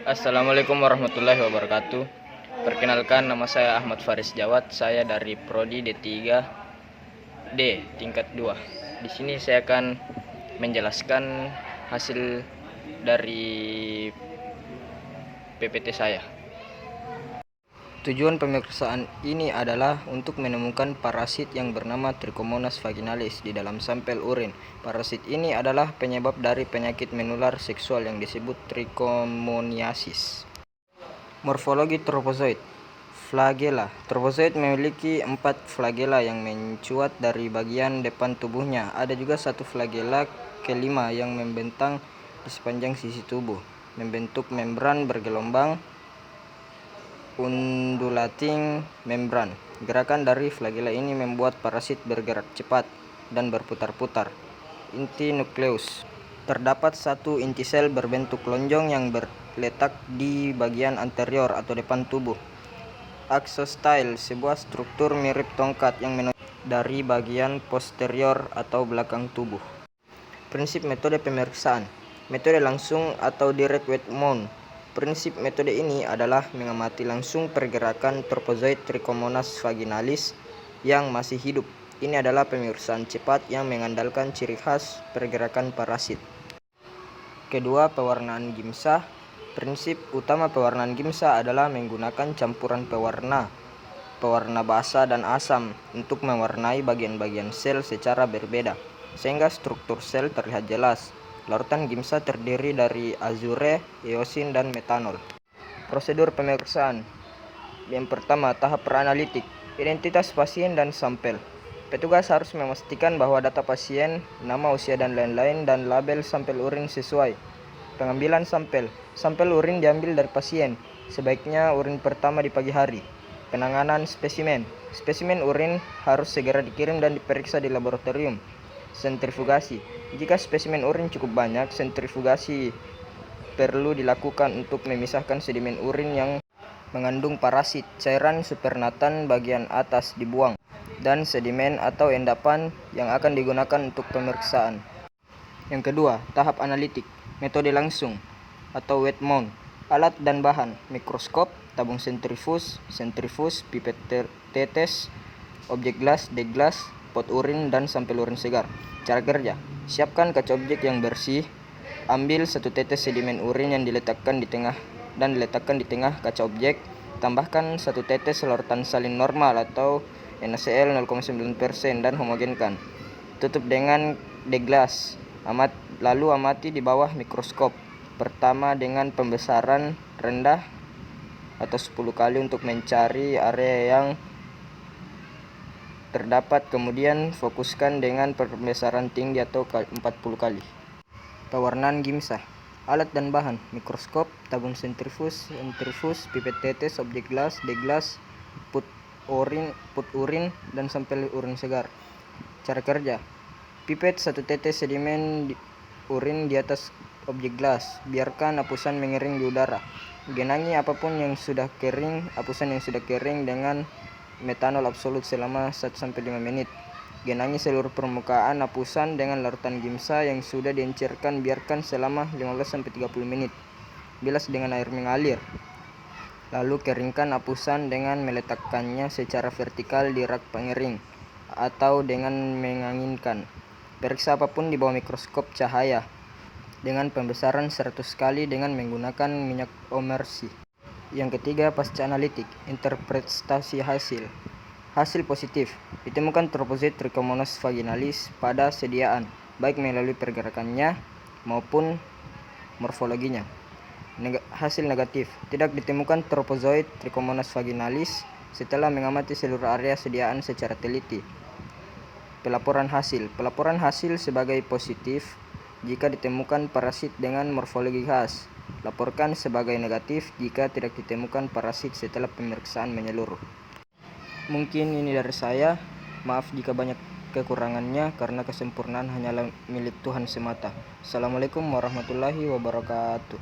Assalamualaikum warahmatullahi wabarakatuh. Perkenalkan, nama saya Ahmad Faris Jawad. Saya dari Prodi D3D tingkat 2. Di sini saya akan menjelaskan hasil dari PPT saya. Tujuan pemeriksaan ini adalah untuk menemukan parasit yang bernama Trichomonas vaginalis di dalam sampel urin. Parasit ini adalah penyebab dari penyakit menular seksual yang disebut trichomoniasis. Morfologi trofozoid. Flagela. Trofozoid memiliki 4 flagela yang mencuat dari bagian depan tubuhnya. Ada juga satu flagela kelima yang membentang di sepanjang sisi tubuh, membentuk membran bergelombang undulating membran. Gerakan dari flagela ini membuat parasit bergerak cepat dan berputar-putar. Inti nukleus. Terdapat satu inti sel berbentuk lonjong yang berletak di bagian anterior atau depan tubuh. Axostyle, sebuah struktur mirip tongkat yang menonjol dari bagian posterior atau belakang tubuh. Prinsip metode pemeriksaan. Metode langsung atau direct wet mount. Prinsip metode ini adalah mengamati langsung pergerakan trofozoid Trichomonas vaginalis yang masih hidup. Ini adalah pemeriksaan cepat yang mengandalkan ciri khas pergerakan parasit. Kedua, pewarnaan gimsa. Prinsip utama pewarnaan gimsa adalah menggunakan campuran pewarna basa dan asam untuk mewarnai bagian-bagian sel secara berbeda, sehingga struktur sel terlihat jelas. Larutan gimsa terdiri dari azure, eosin, dan metanol. Prosedur pemeriksaan. Yang pertama, tahap praanalitik. Identitas pasien dan sampel. Petugas harus memastikan bahwa data pasien, nama, usia, dan lain-lain, dan label sampel urin sesuai. Pengambilan sampel. Sampel urin diambil dari pasien. Sebaiknya urin pertama di pagi hari. Penanganan spesimen. Spesimen urin harus segera dikirim dan diperiksa di laboratorium. Sentrifugasi. Jika spesimen urin cukup banyak, sentrifugasi perlu dilakukan untuk memisahkan sedimen urin yang mengandung parasit. Cairan supernatan bagian atas dibuang, dan sedimen atau endapan yang akan digunakan untuk pemeriksaan. Yang kedua, tahap analitik. Metode langsung atau wet mount. Alat dan bahan: mikroskop, tabung sentrifus, pipet tetes, objek gelas, deglas, pot urin, dan sampel urin segar. Cara kerja: siapkan kaca objek yang bersih. Ambil 1 tetes sedimen urin yang diletakkan di tengah kaca objek. Tambahkan 1 tetes larutan salin normal atau NaCl 0,9% dan homogenkan. Tutup dengan deglas. Lalu amati di bawah mikroskop. Pertama dengan pembesaran rendah atau 10 kali untuk mencari area yang terdapat, kemudian fokuskan dengan pembesaran tinggi atau 40 kali. Pewarnaan gimsa. Alat dan bahan: mikroskop, tabung sentrifus, pipet tetes, objek gelas, deglas, put urin, dan sampel urin segar. Cara kerja: pipet 1 tetes sedimen urin di atas objek gelas. Biarkan hapusan mengering di udara. Genangi hapusan yang sudah kering dengan metanol absolut selama 1-5 menit. Genangi seluruh permukaan hapusan dengan larutan gimsa yang sudah diencerkan. Biarkan selama 15-30 menit. Bilas dengan air mengalir. Lalu keringkan hapusan dengan meletakkannya secara vertikal di rak pengering atau dengan menganginkan. Periksa apapun di bawah mikroskop cahaya dengan pembesaran 100 kali dengan menggunakan minyak omersi. Yang ketiga, pasca analitik. Interpretasi hasil. Hasil positif. Ditemukan trofozoid Trichomonas vaginalis pada sediaan, baik melalui pergerakannya maupun morfologinya. Hasil negatif. Tidak ditemukan trofozoid Trichomonas vaginalis setelah mengamati seluruh area sediaan secara teliti. Pelaporan hasil. Pelaporan hasil sebagai positif jika ditemukan parasit dengan morfologi khas. Laporkan sebagai negatif jika tidak ditemukan parasit setelah pemeriksaan menyeluruh. Mungkin ini dari saya. Maaf jika banyak kekurangannya, karena kesempurnaan hanyalah milik Tuhan semata. Assalamualaikum warahmatullahi wabarakatuh.